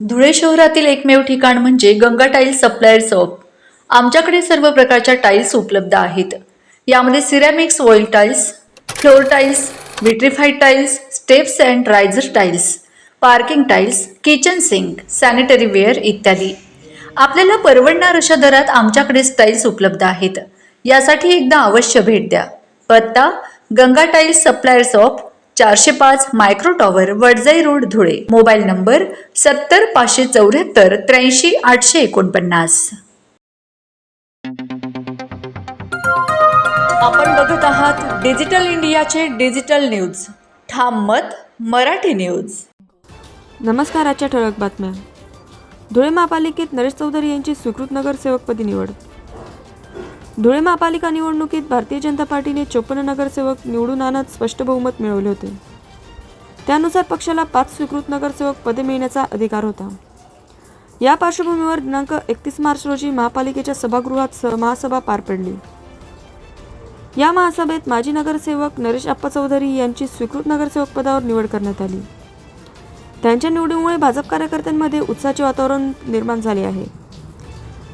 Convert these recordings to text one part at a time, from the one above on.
धुळे शहरातील एकमेव ठिकाण म्हणजे गंगा टाइल्स सप्लायर शॉप. आमच्याकडे सर्व प्रकारच्या टाइल्स उपलब्ध आहेत. यामध्ये ceramics oil tiles, floor tiles, vitrified tiles, steps and riser tiles, parking tiles, kitchen sink, sanitary ware इत्यादी. आपल्याला परवडणार अशा दरात आमच्याकडे टाइल्स उपलब्ध आहेत. यासाठी एकदा अवश्य भेट द्या. पत्ता Ganga tiles supplier shop, 405 micro tower, Wadjai road, Dhule. Mobile number 70 574 83 849. आपण बघत आहात डिजिटल इंडियाचे डिजिटल न्यूज. ठाम मत मराठी न्यूज. नमस्कार. आजच्या ठळक बातम्या. धुळे महापालिकेत नरेश चौधरी यांची स्वीकृत नगरसेवकपदी निवड. धुळे महापालिका निवडणुकीत भारतीय जनता पार्टीने 54 नगरसेवक निवडून आणत स्पष्ट बहुमत मिळवले होते. त्यानुसार पक्षाला 5 स्वीकृत नगरसेवक पदे मिळण्याचा अधिकार होता. या पार्श्वभूमीवर दिनांक 31 मार्च रोजी महापालिकेच्या सभागृहात महासभा पार पडली. या महासभेत माजी नगरसेवक नरेश आप्पा चौधरी यांची स्वीकृत नगरसेवक पदावर निवड करण्यात आली. त्यांच्या निवडीमुळे भाजप कार्यकर्त्यांमध्ये उत्साहाचे वातावरण निर्माण झाले आहे.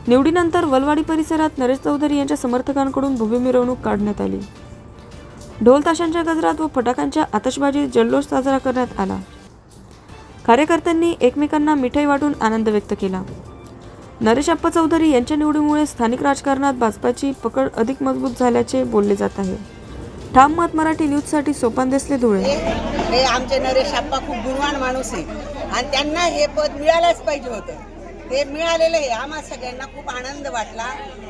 निवडीनंतर वलवाडी परिसरात नरेश चौधरी यांच्या समर्थकांकडून भव्य मिरवणूक काढण्यात आली. ढोल ताशांच्या गजरात व फटाक्यांच्या आतषबाजीत जल्लोष साजरा करण्यात आला. कार्यकर्त्यांनी एकमेकांना मिठाई वाटून आनंद व्यक्त केला. नरेश आप्पा चौधरी यांच्या निवडीमुळे स्थानिक राजकारणात भाजपाची पकड अधिक मजबूत झाल्याचे बोलले जात आहे. ठाम मत मराठी न्यूजसाठी सोपान देसले, धुळे. हे आमचे नरेश आप्पा खूप गुणवान माणूस आहे आणि त्यांना हे पद मिळायलाच पाहिजे होतं. ते मिळालेलं आहे. आम्हा सगळ्यांना खूप आनंद वाटला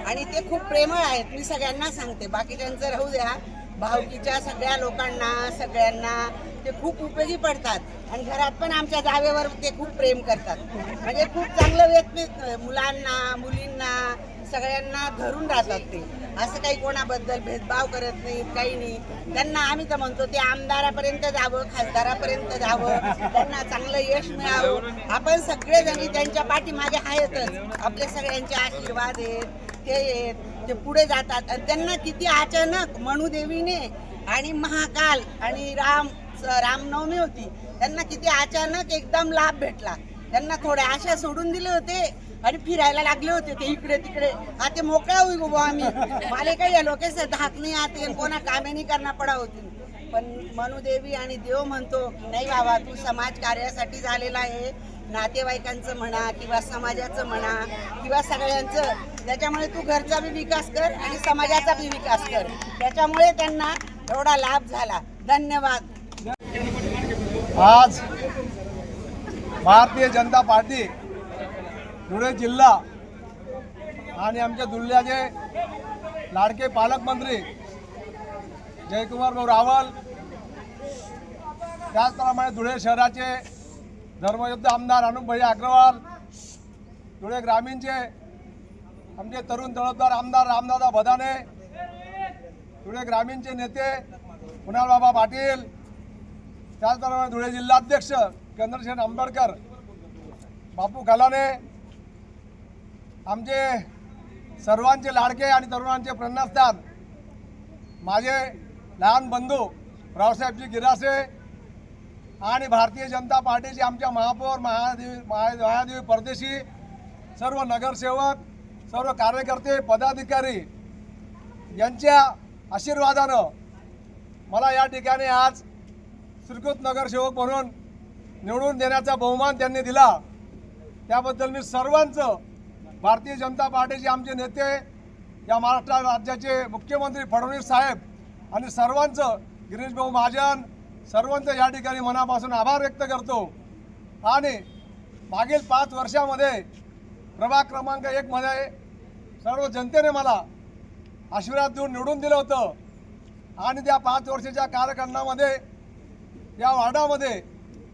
आणि ते खूप प्रेमळ आहेत. मी सगळ्यांना सांगते, बाकीच्यांचं राहू द्या, भावकीच्या सगळ्या लोकांना सगळ्यांना ते खूप उपयोगी पडतात आणि घरात पण आमच्या जावेवर ते खूप प्रेम करतात. म्हणजे खूप चांगलं व्यक्ती, मुलांना मुलींना सगळ्यांना धरून राहतात. ते असं काही कोणाबद्दल भेदभाव करत नाहीत, काही नाही. त्यांना आम्ही तर म्हणतो ते आमदारापर्यंत जावं, खासदारापर्यंत जावं, त्यांना चांगलं यश मिळावं. आपण सगळेजणी त्यांच्या पाठीमागे आहेतच. आपले सगळ्यांचे आशीर्वाद आहेत, ते पुढे जातात. आणि त्यांना किती अचानक मनुदेवीने आणि महाकाल आणि रामनवमी होती, त्यांना किती अचानक एकदम लाभ भेटला. त्यांना थोड्या आशा सोडून दिले होते आणि फिरायला लागले होते ते इकडे तिकडे. आता मोकळा होई गो आम्ही, मला काही या लोकेश धाक नाही आते, कोणा कामे नाही करणार पडा होती. पण मनुदेवी आणि देव म्हणतो की नाही बाबा, तू समाज कार्यासाठी झालेला आहे. नातेवाईकांचं म्हणा किंवा समाजाचं म्हणा किंवा सगळ्यांचं, त्याच्यामुळे तू घरचा बी विकास कर आणि समाजाचा बी विकास कर. त्याच्यामुळे त्यांना एवढा लाभ झाला. धन्यवाद. आज भारतीय जनता पार्टी धुळे जिल्हा आणि आमच्या जिल्ह्याचे लाडके पालकमंत्री जयकुमार भाऊ रावल, त्याचप्रमाणे धुळे शहराचे धर्मयुद्ध आमदार अनुपभाई अग्रवाल, धुळे ग्रामीणचे आमचे तरुण तळपदार आमदार रामदादा बदाने, धुळे ग्रामीणचे नेते कुणालबाबा पाटील, त्याचप्रमाणे धुळे जिल्हाध्यक्ष चंद्रशेखर आंबेडकर, बापू कलाने, आमचे सर्वांचे लाडके आणि तरुणांचे प्रेरणास्थान माझे लहान बंधू रावसाहेबजी गिरासे आणि भारतीय जनता पार्टीचे आमच्या महापौर महादेवी परदेशी, सर्व नगरसेवक, सर्व कार्यकर्ते, पदाधिकारी यांच्या आशीर्वादानं मला या ठिकाणी आज स्वीकृत नगरसेवक म्हणून निवडून देण्याचा बहुमान त्यांनी दिला. त्याबद्दल मी सर्वांचं, भारतीय जनता पार्टीचे आमचे नेते, या महाराष्ट्र राज्याचे मुख्यमंत्री फडणवीस साहेब आणि सर्वांचं, गिरीश भाऊ महाजन, सर्वांचं या ठिकाणी मनापासून आभार व्यक्त करतो. आणि मागील 5 वर्षामध्ये प्रभाग क्रमांक 1 मध्ये सर्व जनतेने मला आशीर्वाद देऊन निवडून दिलं होतं आणि त्या 5 वर्षाच्या कार्यकाळामध्ये या वार्डामध्ये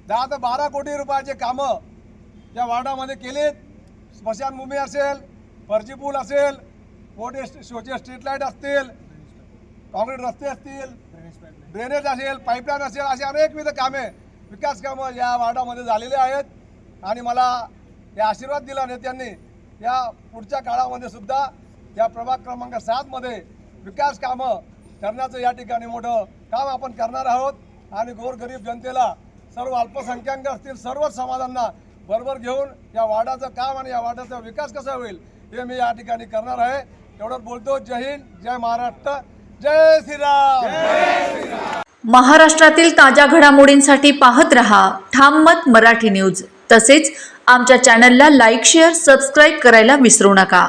10 ते 12 कोटी रुपयाचे कामं या वार्डामध्ये केलीत. स्मशानभूमी असेल, फर्जी पूल असेल, मोठे शोचे स्ट्रीट लाईट असतील, काँक्रीट रस्ते असतील, ड्रेनेज असेल, पाईपलाईन असेल, असे अनेकविध कामे, विकास कामं या वार्डामध्ये झालेले आहेत. आणि मला या आशीर्वाद दिला नेत्यांनी, या पुढच्या काळामध्ये सुद्धा या प्रभाग क्रमांक 7 मध्ये विकास कामं करण्याचं या ठिकाणी मोठं काम आपण करणार आहोत. आणि गोरगरीब जनतेला, सर्व अल्पसंख्याक असतील, सर्व समाजांना बरोबर घेऊन या वार्डाचं काम आणि या वार्डाचा विकास कसा होईल हे मी या ठिकाणी करणार आहे. एवढंच बोलतो. जय हिंद, जय महाराष्ट्र, जय श्रीराम. महाराष्ट्रातील ताज्या घडामोडींसाठी पाहत रहा ठाम मत मराठी न्यूज. तसेच आमच्या चॅनलला लाईक, शेअर, सबस्क्राईब करायला विसरू नका.